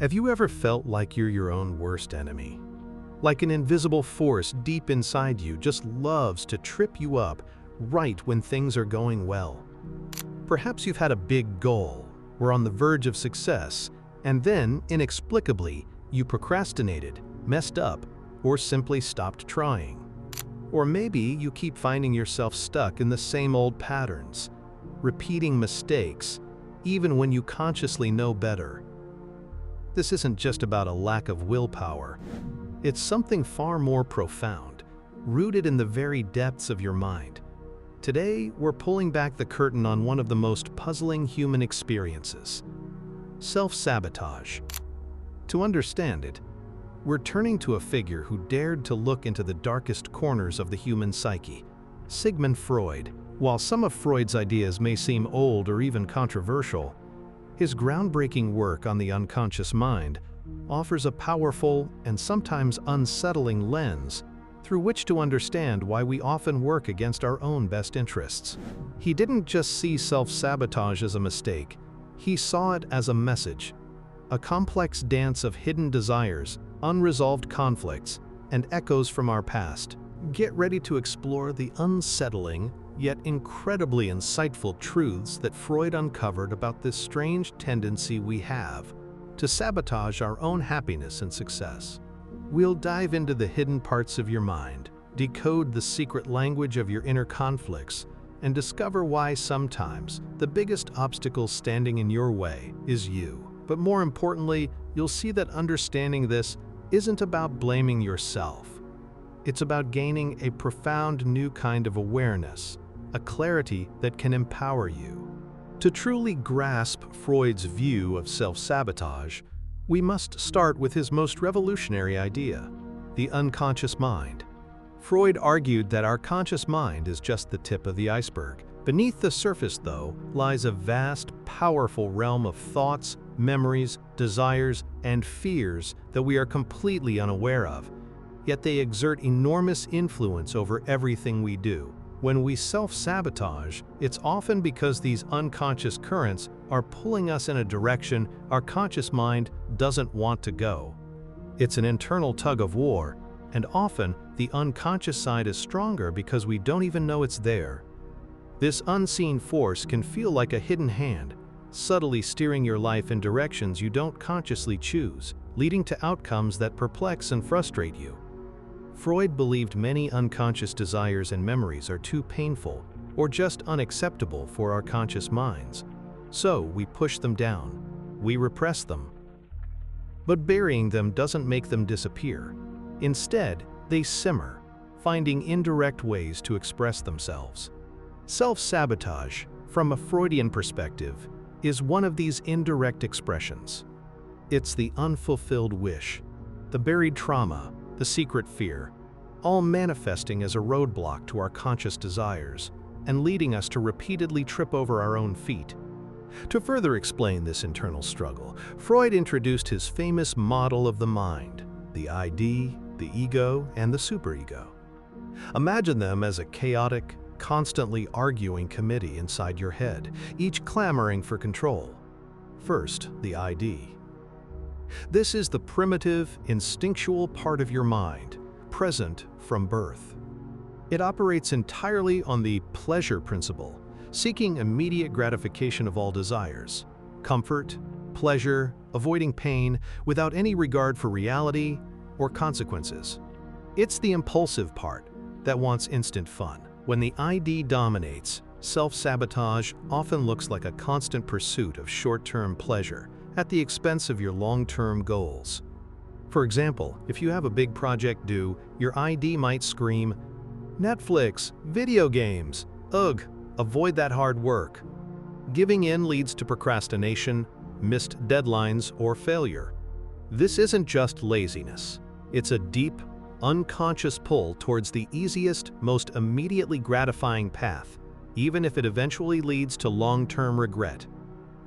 Have you ever felt like you're your own worst enemy? Like an invisible force deep inside you just loves to trip you up right when things are going well. Perhaps you've had a big goal, were on the verge of success, and then, inexplicably, you procrastinated, messed up, or simply stopped trying. Or maybe you keep finding yourself stuck in the same old patterns, repeating mistakes, even when you consciously know better. This isn't just about a lack of willpower. It's something far more profound, rooted in the very depths of your mind. Today, we're pulling back the curtain on one of the most puzzling human experiences: self-sabotage. To understand it, we're turning to a figure who dared to look into the darkest corners of the human psyche, Sigmund Freud. While some of Freud's ideas may seem old or even controversial, his groundbreaking work on the unconscious mind offers a powerful and sometimes unsettling lens through which to understand why we often work against our own best interests. He didn't just see self-sabotage as a mistake, he saw it as a message, a complex dance of hidden desires, unresolved conflicts, and echoes from our past. Get ready to explore the unsettling, yet incredibly insightful truths that Freud uncovered about this strange tendency we have to sabotage our own happiness and success. We'll dive into the hidden parts of your mind, decode the secret language of your inner conflicts, and discover why sometimes the biggest obstacle standing in your way is you. But more importantly, you'll see that understanding this isn't about blaming yourself. It's about gaining a profound new kind of awareness, a clarity that can empower you. To truly grasp Freud's view of self-sabotage, we must start with his most revolutionary idea, the unconscious mind. Freud argued that our conscious mind is just the tip of the iceberg. Beneath the surface, though, lies a vast, powerful realm of thoughts, memories, desires, and fears that we are completely unaware of. Yet they exert enormous influence over everything we do. When we self-sabotage, it's often because these unconscious currents are pulling us in a direction our conscious mind doesn't want to go. It's an internal tug of war, and often the unconscious side is stronger because we don't even know it's there. This unseen force can feel like a hidden hand, subtly steering your life in directions you don't consciously choose, leading to outcomes that perplex and frustrate you. Freud believed many unconscious desires and memories are too painful or just unacceptable for our conscious minds. So we push them down. We repress them. But burying them doesn't make them disappear. Instead, they simmer, finding indirect ways to express themselves. Self-sabotage, from a Freudian perspective, is one of these indirect expressions. It's the unfulfilled wish, the buried trauma, the secret fear, all manifesting as a roadblock to our conscious desires and leading us to repeatedly trip over our own feet. To further explain this internal struggle, Freud introduced his famous model of the mind, the ID, the ego, and the superego. Imagine them as a chaotic, constantly arguing committee inside your head, each clamoring for control. First, the ID. This is the primitive, instinctual part of your mind, present from birth. It operates entirely on the pleasure principle, seeking immediate gratification of all desires, comfort, pleasure, avoiding pain, without any regard for reality or consequences. It's the impulsive part that wants instant fun. When the ID dominates, self-sabotage often looks like a constant pursuit of short-term pleasure at the expense of your long-term goals. For example, if you have a big project due, your ID might scream, "Netflix, video games, ugh, avoid that hard work." Giving in leads to procrastination, missed deadlines, or failure. This isn't just laziness. It's a deep, unconscious pull towards the easiest, most immediately gratifying path, even if it eventually leads to long-term regret.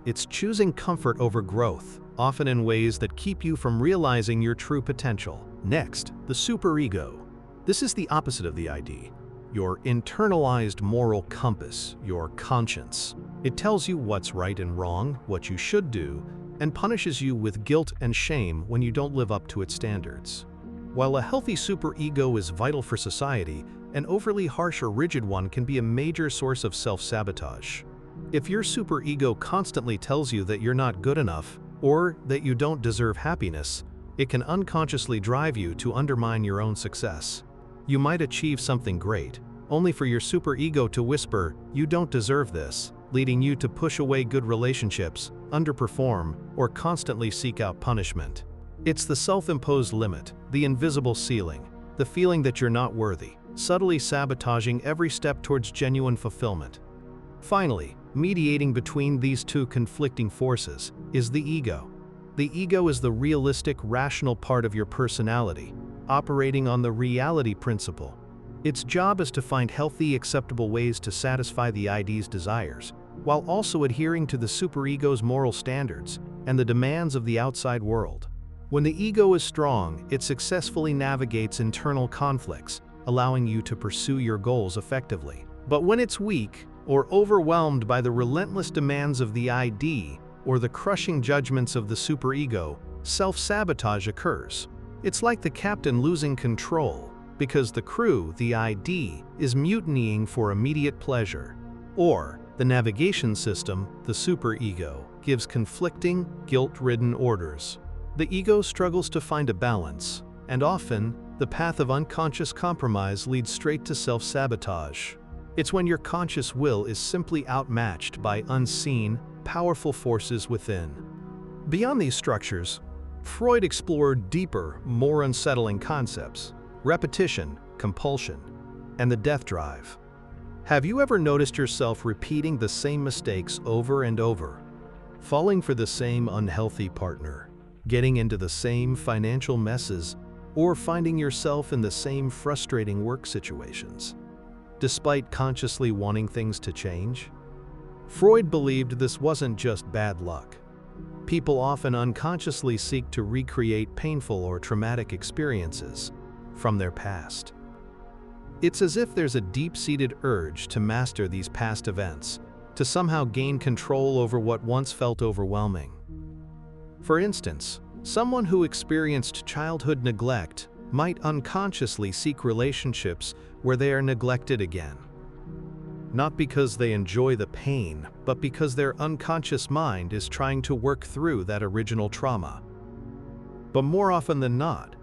It's choosing comfort over growth, often in ways that keep you from realizing your true potential. Next, the superego. This is the opposite of the ID, your internalized moral compass, your conscience. It tells you what's right and wrong, what you should do, and punishes you with guilt and shame when you don't live up to its standards. While a healthy superego is vital for society, an overly harsh or rigid one can be a major source of self-sabotage. If your superego constantly tells you that you're not good enough, or that you don't deserve happiness, it can unconsciously drive you to undermine your own success. You might achieve something great, only for your superego to whisper, "You don't deserve this," leading you to push away good relationships, underperform, or constantly seek out punishment. It's the self-imposed limit, the invisible ceiling, the feeling that you're not worthy, subtly sabotaging every step towards genuine fulfillment. Finally, mediating between these two conflicting forces is the ego. The ego is the realistic, rational part of your personality, operating on the reality principle. Its job is to find healthy, acceptable ways to satisfy the ID's desires, while also adhering to the superego's moral standards and the demands of the outside world. When the ego is strong, it successfully navigates internal conflicts, allowing you to pursue your goals effectively. But when it's weak, or overwhelmed by the relentless demands of the ID, or the crushing judgments of the superego, self-sabotage occurs. It's like the captain losing control, because the crew, the ID, is mutinying for immediate pleasure. Or, the navigation system, the superego, gives conflicting, guilt-ridden orders. The ego struggles to find a balance, and often, the path of unconscious compromise leads straight to self-sabotage. It's when your conscious will is simply outmatched by unseen, powerful forces within. Beyond these structures, Freud explored deeper, more unsettling concepts: repetition, compulsion, and the death drive. Have you ever noticed yourself repeating the same mistakes over and over? Falling for the same unhealthy partner, getting into the same financial messes, or finding yourself in the same frustrating work situations, despite consciously wanting things to change? Freud believed this wasn't just bad luck. People often unconsciously seek to recreate painful or traumatic experiences from their past. It's as if there's a deep-seated urge to master these past events, to somehow gain control over what once felt overwhelming. For instance, someone who experienced childhood neglect might unconsciously seek relationships where they are neglected again. Not because they enjoy the pain, but because their unconscious mind is trying to work through that original trauma. But more often than not,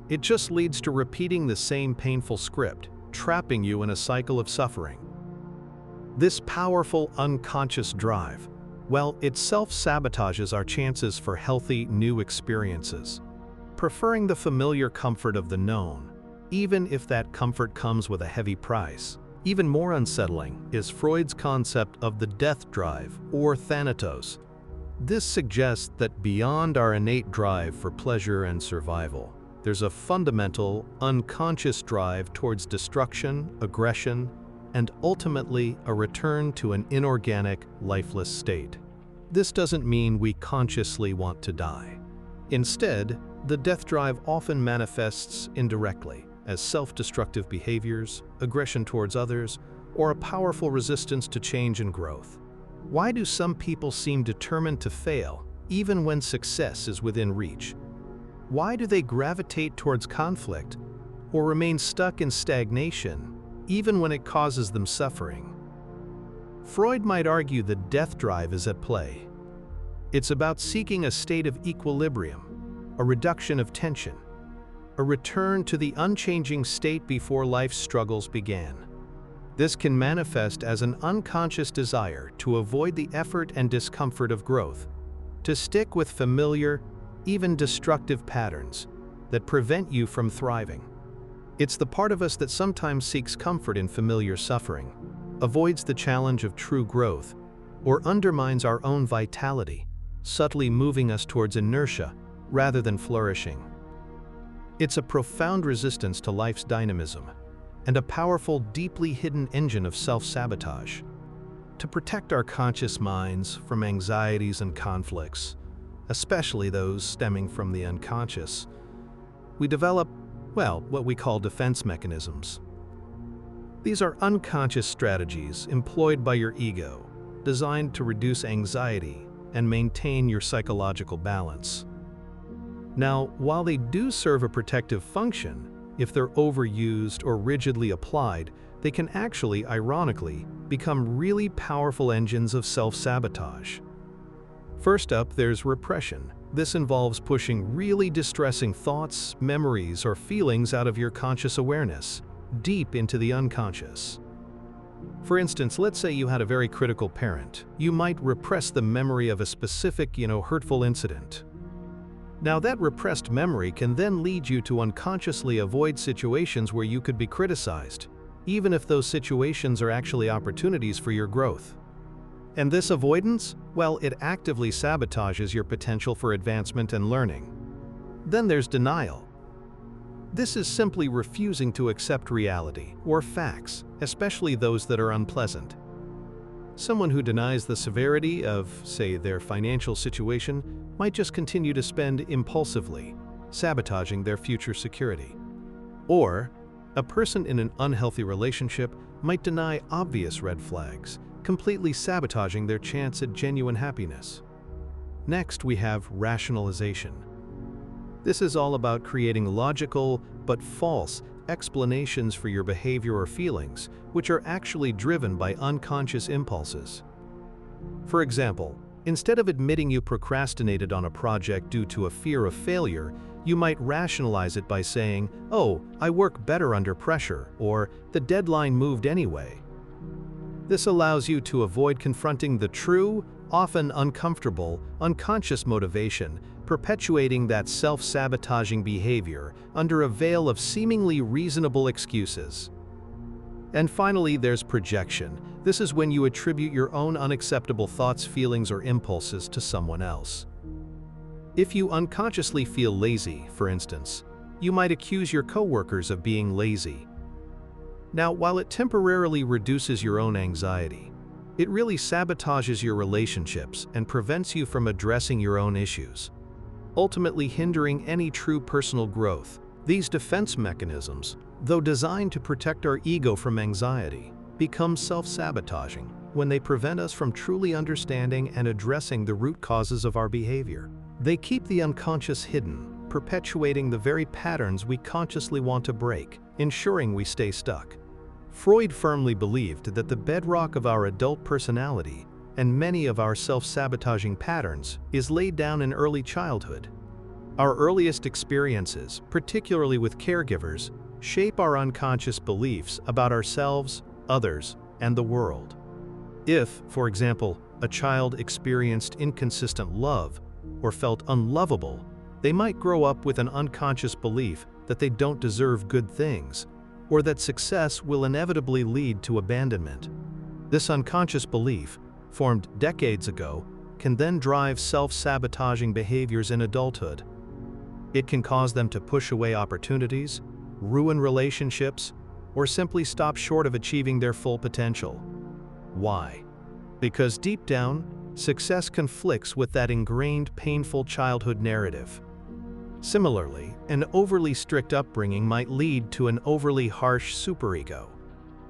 it just leads to repeating the same painful script, trapping you in a cycle of suffering. This powerful unconscious drive, well, it self-sabotages our chances for healthy, new experiences, preferring the familiar comfort of the known, even if that comfort comes with a heavy price. Even more unsettling is Freud's concept of the death drive, or thanatos. This suggests that beyond our innate drive for pleasure and survival, there's a fundamental, unconscious drive towards destruction, aggression, and ultimately a return to an inorganic, lifeless state. This doesn't mean we consciously want to die. Instead, the death drive often manifests indirectly as self-destructive behaviors, aggression towards others, or a powerful resistance to change and growth. Why do some people seem determined to fail, even when success is within reach? Why do they gravitate towards conflict, or remain stuck in stagnation, even when it causes them suffering? Freud might argue the death drive is at play. It's about seeking a state of equilibrium, a reduction of tension, a return to the unchanging state before life's struggles began. This can manifest as an unconscious desire to avoid the effort and discomfort of growth, to stick with familiar, even destructive patterns that prevent you from thriving. It's the part of us that sometimes seeks comfort in familiar suffering, avoids the challenge of true growth, or undermines our own vitality, subtly moving us towards inertia rather than flourishing. It's a profound resistance to life's dynamism and a powerful, deeply hidden engine of self-sabotage. To protect our conscious minds from anxieties and conflicts, especially those stemming from the unconscious, we develop, well, what we call defense mechanisms. These are unconscious strategies employed by your ego, designed to reduce anxiety, and maintain your psychological balance. Now, while they do serve a protective function, if they're overused or rigidly applied, they can actually, ironically, become really powerful engines of self-sabotage. First up, there's repression. This involves pushing really distressing thoughts, memories, or feelings out of your conscious awareness, deep into the unconscious. For instance, let's say you had a very critical parent. You might repress the memory of a specific, hurtful incident. Now, that repressed memory can then lead you to unconsciously avoid situations where you could be criticized, even if those situations are actually opportunities for your growth. And this avoidance, well, it actively sabotages your potential for advancement and learning. Then there's denial. This is simply refusing to accept reality or facts, especially those that are unpleasant. Someone who denies the severity of, say, their financial situation might just continue to spend impulsively, sabotaging their future security. Or, a person in an unhealthy relationship might deny obvious red flags, completely sabotaging their chance at genuine happiness. Next, we have rationalization. This is all about creating logical but false explanations for your behavior or feelings, which are actually driven by unconscious impulses. For example, instead of admitting you procrastinated on a project due to a fear of failure, you might rationalize it by saying, "Oh, I work better under pressure," or "the deadline moved anyway." This allows you to avoid confronting the true, often uncomfortable, unconscious motivation, perpetuating that self-sabotaging behavior under a veil of seemingly reasonable excuses. And finally, there's projection. This is when you attribute your own unacceptable thoughts, feelings, or impulses to someone else. If you unconsciously feel lazy, for instance, you might accuse your coworkers of being lazy. Now, while it temporarily reduces your own anxiety, it really sabotages your relationships and prevents you from addressing your own issues, ultimately hindering any true personal growth. These defense mechanisms, though designed to protect our ego from anxiety, become self-sabotaging when they prevent us from truly understanding and addressing the root causes of our behavior. They keep the unconscious hidden, perpetuating the very patterns we consciously want to break, ensuring we stay stuck. Freud firmly believed that the bedrock of our adult personality and many of our self-sabotaging patterns is laid down in early childhood. Our earliest experiences, particularly with caregivers, shape our unconscious beliefs about ourselves, others, and the world. If, for example, a child experienced inconsistent love or felt unlovable, they might grow up with an unconscious belief that they don't deserve good things, or that success will inevitably lead to abandonment. This unconscious belief, formed decades ago, can then drive self-sabotaging behaviors in adulthood. It can cause them to push away opportunities, ruin relationships, or simply stop short of achieving their full potential. Why? Because deep down, success conflicts with that ingrained, painful childhood narrative. Similarly, an overly strict upbringing might lead to an overly harsh superego,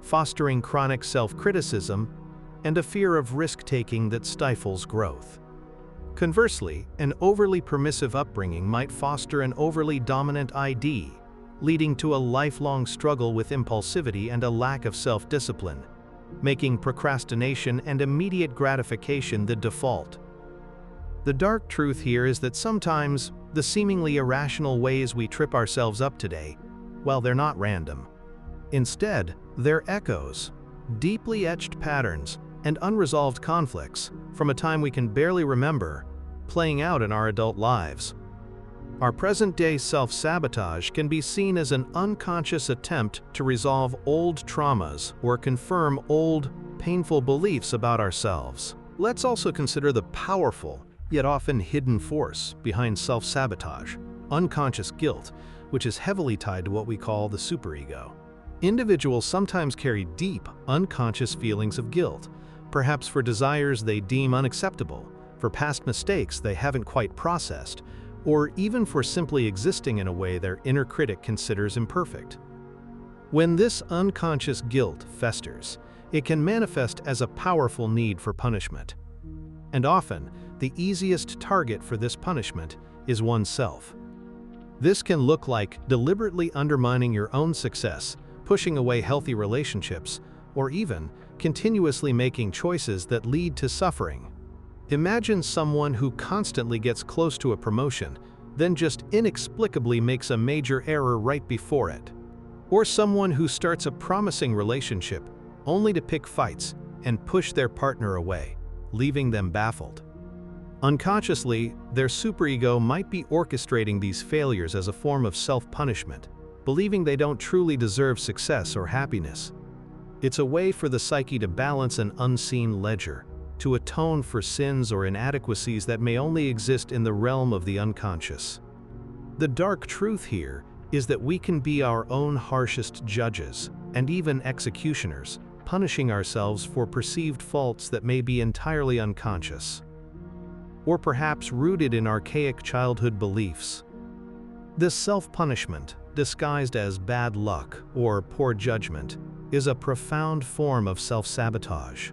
fostering chronic self-criticism and a fear of risk-taking that stifles growth. Conversely, an overly permissive upbringing might foster an overly dominant ID, leading to a lifelong struggle with impulsivity and a lack of self-discipline, making procrastination and immediate gratification the default. The dark truth here is that sometimes the seemingly irrational ways we trip ourselves up today, well, they're not random. Instead, they're echoes, deeply etched patterns, and unresolved conflicts from a time we can barely remember, playing out in our adult lives. Our present-day self-sabotage can be seen as an unconscious attempt to resolve old traumas or confirm old, painful beliefs about ourselves. Let's also consider the powerful, yet often hidden force behind self-sabotage, unconscious guilt, which is heavily tied to what we call the superego. Individuals sometimes carry deep, unconscious feelings of guilt, perhaps for desires they deem unacceptable, for past mistakes they haven't quite processed, or even for simply existing in a way their inner critic considers imperfect. When this unconscious guilt festers, it can manifest as a powerful need for punishment. And often, the easiest target for this punishment is oneself. This can look like deliberately undermining your own success, pushing away healthy relationships, or even continuously making choices that lead to suffering. Imagine someone who constantly gets close to a promotion, then just inexplicably makes a major error right before it. Or someone who starts a promising relationship only to pick fights and push their partner away, leaving them baffled. Unconsciously, their superego might be orchestrating these failures as a form of self-punishment, believing they don't truly deserve success or happiness. It's a way for the psyche to balance an unseen ledger, to atone for sins or inadequacies that may only exist in the realm of the unconscious. The dark truth here is that we can be our own harshest judges and even executioners, punishing ourselves for perceived faults that may be entirely unconscious, or perhaps rooted in archaic childhood beliefs. This self-punishment, disguised as bad luck or poor judgment, is a profound form of self-sabotage,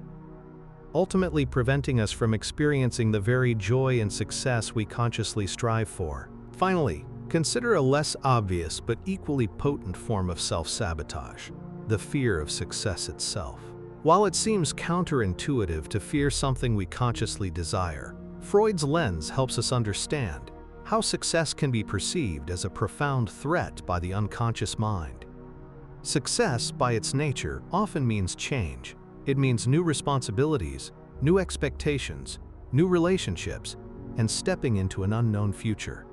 ultimately preventing us from experiencing the very joy and success we consciously strive for. Finally, consider a less obvious but equally potent form of self-sabotage: the fear of success itself. While it seems counterintuitive to fear something we consciously desire, Freud's lens helps us understand how success can be perceived as a profound threat by the unconscious mind. Success, by its nature, often means change. It means new responsibilities, new expectations, new relationships, and stepping into an unknown future.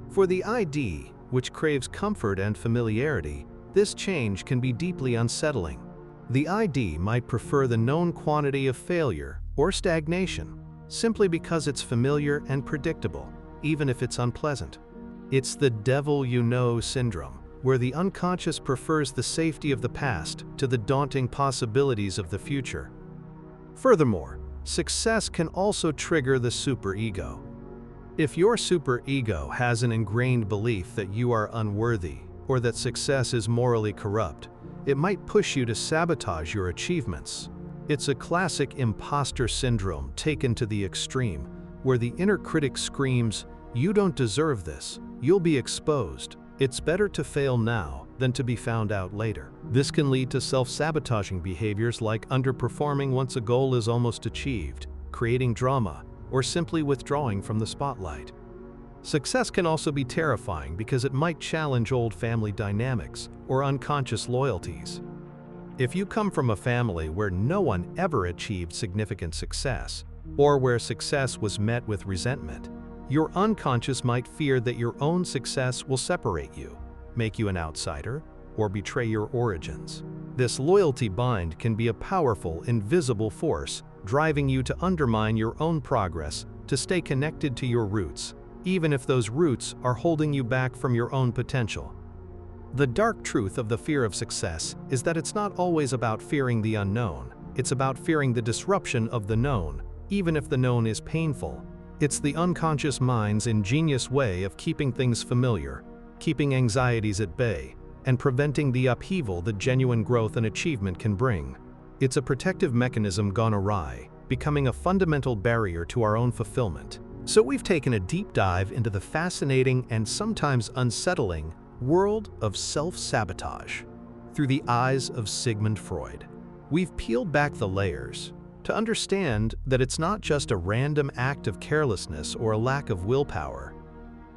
For the ID, which craves comfort and familiarity, this change can be deeply unsettling. The ID might prefer the known quantity of failure or stagnation, simply because it's familiar and predictable, even if it's unpleasant. It's the devil you know syndrome, where the unconscious prefers the safety of the past to the daunting possibilities of the future. Furthermore, success can also trigger the superego. If your superego has an ingrained belief that you are unworthy or that success is morally corrupt, it might push you to sabotage your achievements. It's a classic imposter syndrome taken to the extreme, where the inner critic screams, "You don't deserve this, you'll be exposed. It's better to fail now than to be found out later." This can lead to self-sabotaging behaviors like underperforming once a goal is almost achieved, creating drama, or simply withdrawing from the spotlight. Success can also be terrifying because it might challenge old family dynamics or unconscious loyalties. If you come from a family where no one ever achieved significant success, or where success was met with resentment, your unconscious might fear that your own success will separate you, make you an outsider, or betray your origins. This loyalty bind can be a powerful, invisible force, driving you to undermine your own progress, to stay connected to your roots, even if those roots are holding you back from your own potential. The dark truth of the fear of success is that it's not always about fearing the unknown. It's about fearing the disruption of the known, even if the known is painful. It's the unconscious mind's ingenious way of keeping things familiar, keeping anxieties at bay, and preventing the upheaval that genuine growth and achievement can bring. It's a protective mechanism gone awry, becoming a fundamental barrier to our own fulfillment. So we've taken a deep dive into the fascinating and sometimes unsettling world of self-sabotage through the eyes of Sigmund Freud. We've peeled back the layers to understand that it's not just a random act of carelessness or a lack of willpower.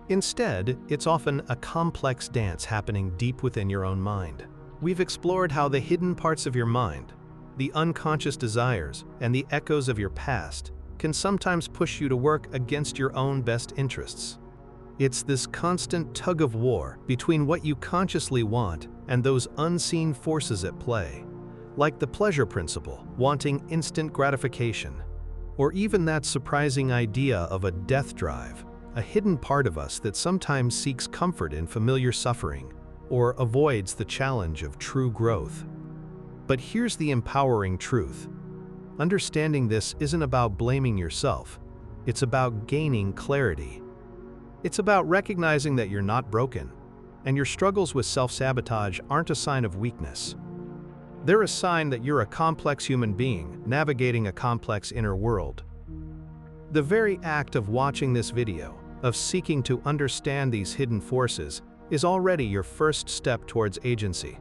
Instead, it's often a complex dance happening deep within your own mind. We've explored how the hidden parts of your mind, the unconscious desires, and the echoes of your past can sometimes push you to work against your own best interests. It's this constant tug-of-war between what you consciously want and those unseen forces at play, like the pleasure principle, wanting instant gratification, or even that surprising idea of a death drive, a hidden part of us that sometimes seeks comfort in familiar suffering or avoids the challenge of true growth. But here's the empowering truth. Understanding this isn't about blaming yourself. It's about gaining clarity. It's about recognizing that you're not broken, and your struggles with self-sabotage aren't a sign of weakness. They're a sign that you're a complex human being navigating a complex inner world. The very act of watching this video, of seeking to understand these hidden forces, is already your first step towards agency.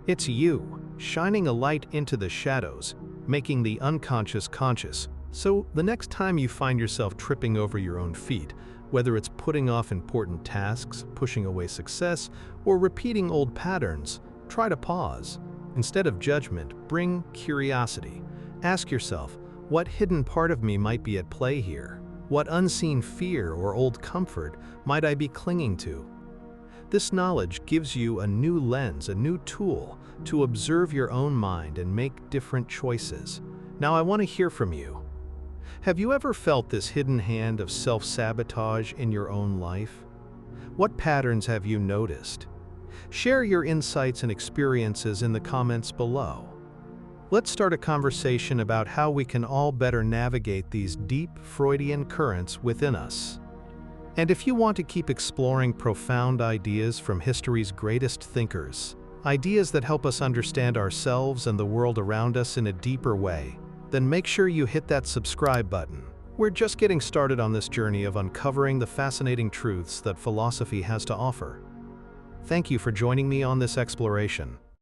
It's you, shining a light into the shadows, making the unconscious conscious. So the next time you find yourself tripping over your own feet, whether it's putting off important tasks, pushing away success, or repeating old patterns, try to pause. Instead of judgment, bring curiosity. Ask yourself, what hidden part of me might be at play here? What unseen fear or old comfort might I be clinging to? This knowledge gives you a new lens, a new tool to observe your own mind and make different choices. Now I want to hear from you. Have you ever felt this hidden hand of self-sabotage in your own life? What patterns have you noticed? Share your insights and experiences in the comments below. Let's start a conversation about how we can all better navigate these deep Freudian currents within us. And if you want to keep exploring profound ideas from history's greatest thinkers, ideas that help us understand ourselves and the world around us in a deeper way, then make sure you hit that subscribe button. We're just getting started on this journey of uncovering the fascinating truths that philosophy has to offer. Thank you for joining me on this exploration.